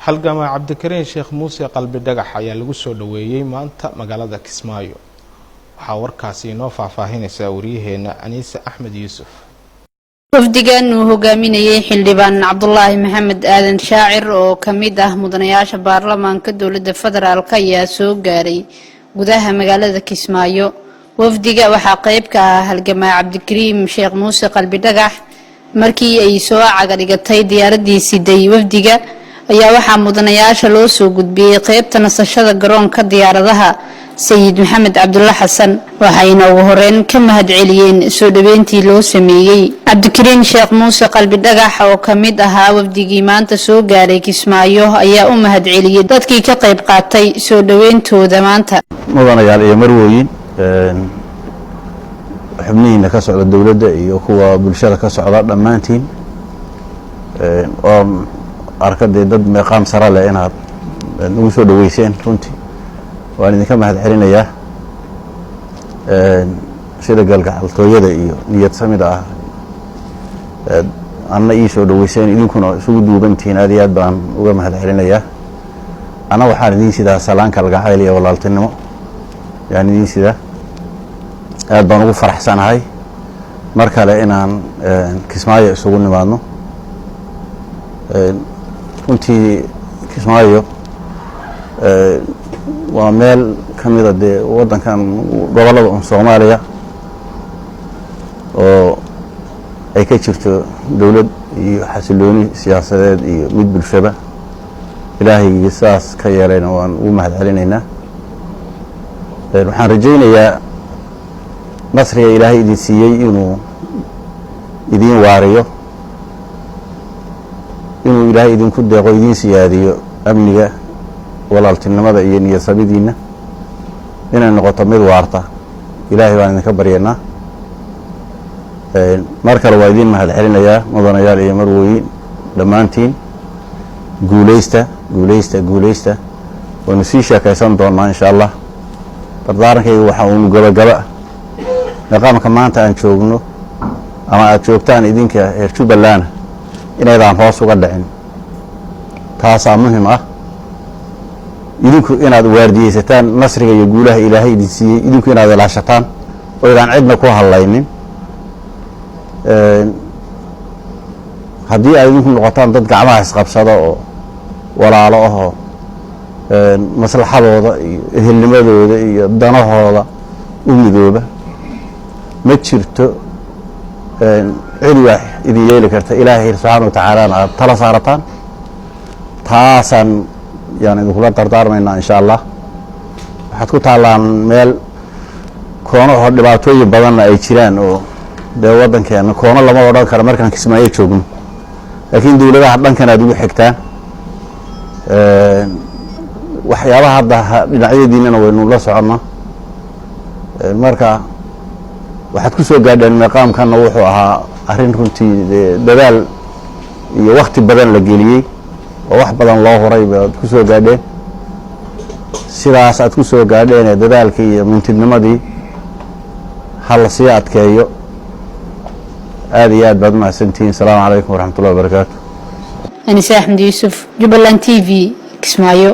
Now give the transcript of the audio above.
halgama Cabdikariin Sheekh Muuse Qalbi Dhagax ayaa lagu soo dhaweeyay maanta magaalada Kismaayo. Waxa warkaasi inoo faahfaahinaysa wariyaheena Aniisa Axmed Yuusuf. wafdigan uu hogaaminayay xildhibaan Cabdullaahi Maxamed Aadan Shaacir oo kamid ah mudanayaasha baarlamaanka dawladda federaalka ayaa soo gaaray gudaha magaalada Kismaayo. wafdiga waxa qayb ka ah halgama Cabdikariin Sheekh Muuse Qalbi Dhagax markii ay soo cagarigatay diyaaradii siday wafdiga ayaa waxa mudanayaasha loo soo gudbiyay qaybta nasashada garoonka diyaaradaha Sayid Maxamed Cabdullaahi Xasan waxayna ugu horeen ka mahad celiyeen soo dhaweyntii loo sameeyay Cabdikariin Sheekh Muuse Qalbi Dhagax oo kamid ahaa wafdigii maanta soo gaaray Kismaayo ayaa u mahad celiyay dadkii ka qayb qaatay soo dhaweyntooda maanta mudanayaal iyo marwooyin xubnihiina ka socda dawladda iyo kuwa bulshada ka socda dhamaantiin oo arkay dad meeqaam sare leh inaad ugu soo dhaweyseen runtii waan idinka mahad celinayaa sida galgacaltooyada iyo niyad samida ah anna ii soo dhaweyseen idinkuna isugu duubantiin aad iyo aad baan uga mahad celinayaa ana waxaan idin sidaa salaan kalgacayl iyo walaaltinimo yani idin sidaa aad baan ugu faraxsanahay mar kale inaan Kismaayo isugu nimaadno runtii Kismaayo waa meel kamid ah wadankan gobolada Soomaaliya oo ay ka jirto dawlad iyo xasilooni siyaasadeed iyo mid bulshada ilaahay saas ka yeelayna waan u mahad celinaynaa waxaan rajaynayaa nasriga ilaahay idin siiyay inuu idin waariyo inuu ilaahay idinku deeqo idin siyaadiyo amniga walaaltinimada iyo niyad samidiina inay noqoto mid waarta ilaahay baan idinka baryaynaa mar kale waa idin mahad celinayaa mudanayaal iyo marwooyin dhamaantiin guuleysta waanu sii sheekaysan doonaa insha Allah dardaarankaygu waxa uu gabagaba nidaamka maanta aan joogno ama aad joogtaan idinka heer Jubbaland inaydaan hoos uga dhicin taas muhiim ah idinku inaad waardiyeysataan nasriga iyo guulaha ilaahay idin siiyay idinku inaad ilaashataan oo idaan cidna ku halaynin haddii ay idinku noqotaan dad gacmaha isqabsada oo walaalo ah oo maslaxadooda iyo ehelnimadooda iyo danahooda u midooba ma jirto cid wax idin yeeli karta ilaahay subhanahu wa ta'ala aad tala saarataan taasan يعني idinku dardaarmayna insha Allah waxaad ku taalaan meel koono oo dhibaatooyin badan ay jiraan oo wadankeena koono lama oran karo markaan Kismaayo joogno laakiin dawladaha dhankan aad ugu xigtaan waxyaabaha hadda dhinacyadiina waynu la soconaa marka waxaad ku soo gaadheen maqaamkana wuxuu ahaa arrin runtii dadaal iyo waqti badan la geliyay wax badan loo horay baad ku soo gaadheen sidaas aad ku soo gaadheen dadaalkii iyo mintidnimadii hal si adkeeyo aad iyo aad baad mahadsantiin salaamu calaykum waraxmatullaahi wabarakaatuh Aniisa Axmed Yuusuf Jubbaland TV Kismaayo.